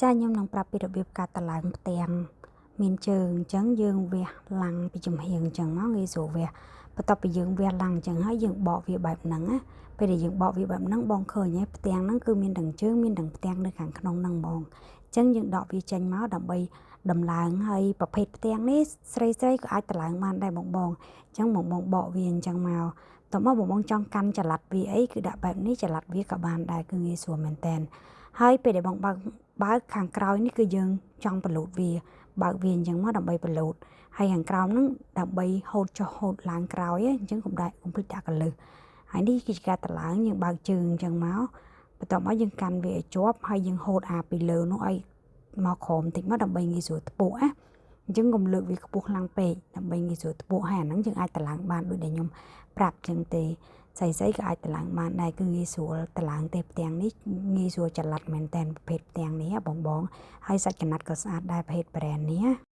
ចាខ្ញុំនឹងប្រាប់ពីរបៀបកាត់តឡើងផ្ទាំងមានជើងអញ្ចឹងយើងវះឡើងពីចំហៀងអញ្ចឹងមកងាយស្រួលវះបន្ទាប់ពីយើងវះឡើងអញ្ចឹងហើយយើងបកវាបែបហ្នឹងណាពេលដែលយើងបកវាបែបហ្នឹងបងឃើញហ៎ផ្ទាំងហ្នឹងគឺមានទាំងជើងមានទាំងផ្ទាំងនៅខាងក្នុងហ្នឹងហ្មងអញ្ចឹងយើងដកវាចេញមកដើម្បីដំឡើងហើយប្រភេទផ្ទាំងនេះស្រីក៏អាចតឡើងបានដែរបងអញ្ចឹងបងបកវាអញ្ចឹងមកតោះមកបងចង់កាន់ចល័តវាអីគឺដាក់បែបនេះចល័តវាក៏បានដែរគឺងាយស្រួលមែនតើហើយពេលដែលបងបើកខាងក្រោយនេះគឺយើងចង់បលូតវាបើកវាអញ្ចឹងមកដើម្បីបលូតហើយខាងក្រោមហ្នឹងដើម្បីហូតចុះហូតឡើងក្រោយអញ្ចឹងកុំភ្លេចដាក់កលឹះហើយនេះគឺជាការតឡើងយើងបើកជើងអញ្ចឹងមកបន្ទាប់មកយើងកាន់វាឲ្យជាប់ហើយយើងហូតពីលើនោះឲ្យមកក្រោមបន្តិចមកដើម្បីងាយស្រួលថ្ពោះណាអញ្ចឹងកុំលើកវាខ្ពស់ខ្លាំងពេកដើម្បីងាយស្រួលថ្ពោះហើយអាហ្នឹងយើងអាចតឡើងបានដូចដែលខ្ញុំប្រាប់អញ្ចឹងទេស្អីក៏អាចតឡើងបានដែរគឺងាយស្រួលតឡើងទេផ្ទាំងនេះងាយស្រួលចល័តមែនតើប្រភេទផ្ទាំងនេះបងហើយសាច់កណាត់ក៏ស្អាតដែរប្រភេទ brand នេះ